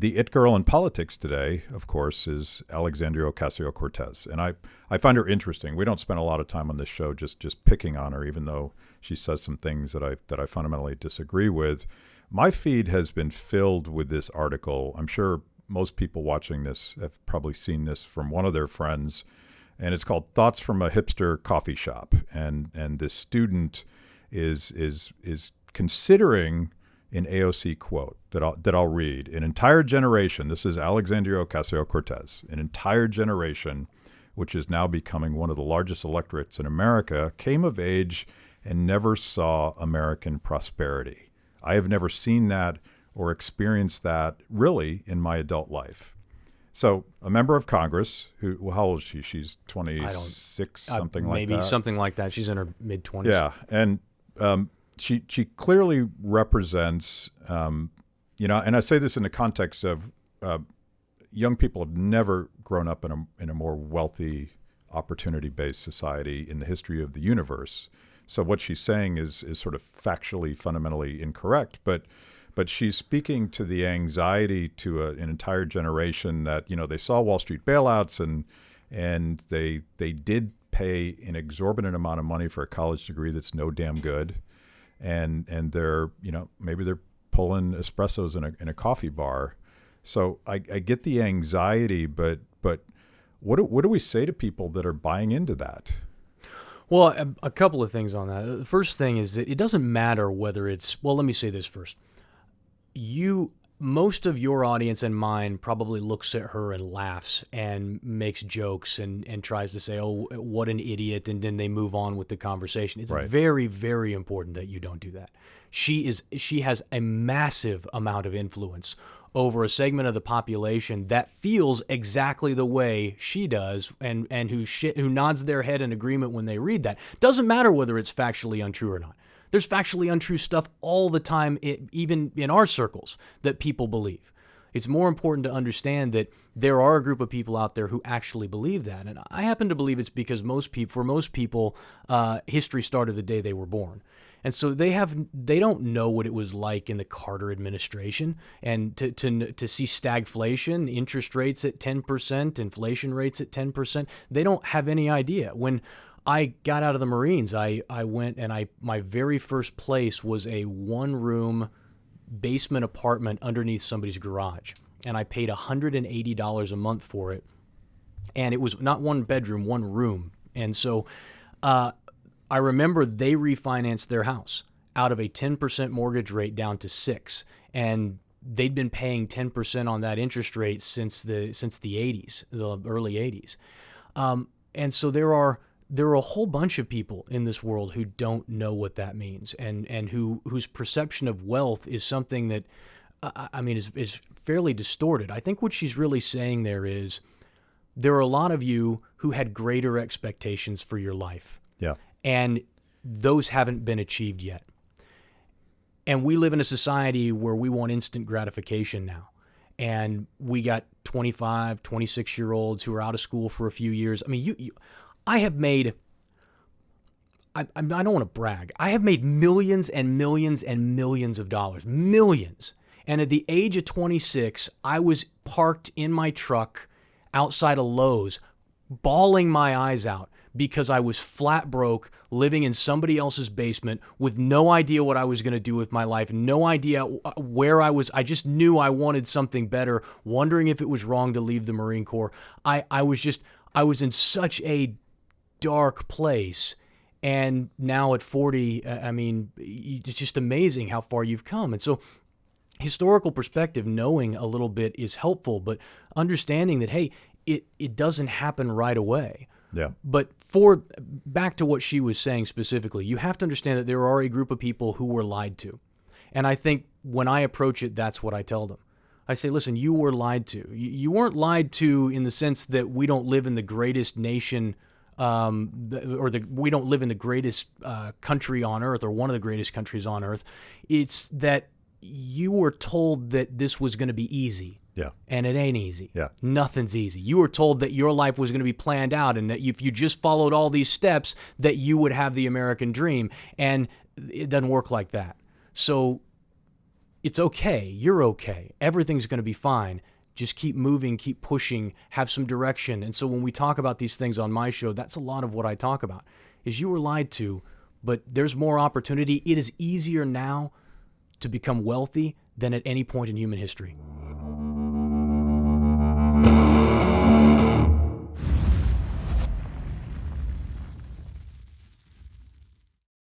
the it girl in politics today, of course, is Alexandria Ocasio-Cortez. And I find her interesting. We don't spend a lot of time on this show just picking on her, even though she says some things that I fundamentally disagree with. My feed has been filled with this article. I'm sure most people watching this have probably seen this from one of their friends, and it's called "Thoughts from a Hipster Coffee Shop." And this student is considering an AOC quote that I'll read. An entire generation, this is Alexandria Ocasio-Cortez, an entire generation, which is now becoming one of the largest electorates in America, came of age and never saw American prosperity. I have never seen that or experienced that really in my adult life. So a member of Congress, who, how old is she? She's 26, something like that. Maybe something like that. She's in her mid-20s. Yeah, and she clearly represents, and I say this in the context of young people have never grown up in a more wealthy, opportunity-based society in the history of the universe. So what she's saying is sort of factually, fundamentally incorrect, but she's speaking to the anxiety to an entire generation that, they saw Wall Street bailouts and they did pay an exorbitant amount of money for a college degree that's no damn good. And they're, maybe they're pulling espressos in a coffee bar. So I get the anxiety, but what do we say to people that are buying into that? Well, a couple of things on that. The first thing is that it doesn't matter whether it's, well, let me say this first. Most of your audience and mine probably looks at her and laughs and makes jokes and tries to say, oh, what an idiot, and then they move on with the conversation. It's right. Very, very important that you don't do that. She has a massive amount of influence over a segment of the population that feels exactly the way she does and who nods their head in agreement when they read that. Doesn't matter whether it's factually untrue or not. There's factually untrue stuff all the time, even in our circles, that people believe. It's more important to understand that there are a group of people out there who actually believe that. And I happen to believe it's because for most people, history started the day they were born. And so they don't know what it was like in the Carter administration, and to see stagflation, interest rates at 10%, inflation rates at 10%. They don't have any idea. When I got out of the Marines, I went and my very first place was a one-room basement apartment underneath somebody's garage. And I paid $180 a month for it. And it was not one bedroom, one room. And so I remember they refinanced their house out of a 10% mortgage rate down to 6%. And they'd been paying 10% on that interest rate since the 80s, the early 80s. And so there are a whole bunch of people in this world who don't know what that means, and whose perception of wealth is something that, is fairly distorted. I think what she's really saying there is there are a lot of you who had greater expectations for your life. Yeah. And those haven't been achieved yet. And we live in a society where we want instant gratification now. And we got 25, 26-year-olds who are out of school for a few years. I mean, I have made, I don't want to brag, I have made millions and millions and millions of dollars. Millions. And at the age of 26, I was parked in my truck outside of Lowe's, bawling my eyes out because I was flat broke, living in somebody else's basement with no idea what I was going to do with my life, no idea where I was. I just knew I wanted something better, wondering if it was wrong to leave the Marine Corps. I was in such a dark place. And now at 40, it's just amazing how far you've come. And so historical perspective, knowing a little bit is helpful, but understanding that, hey, it doesn't happen right away. Yeah. But back to what she was saying specifically, you have to understand that there are a group of people who were lied to. And I think when I approach it, that's what I tell them. I say, listen, you were lied to. You weren't lied to in the sense that we don't live in the greatest nation, we don't live in the greatest country on earth, or one of the greatest countries on earth. It's that you were told that this was going to be easy. Yeah. And it ain't easy. Yeah. Nothing's easy. You were told that your life was going to be planned out, and that if you just followed all these steps, that you would have the American dream. And it doesn't work like that. So it's okay. You're okay. Everything's going to be fine. Just keep moving, keep pushing, have some direction. And so when we talk about these things on my show, that's a lot of what I talk about, is you were lied to, but there's more opportunity. It is easier now to become wealthy than at any point in human history.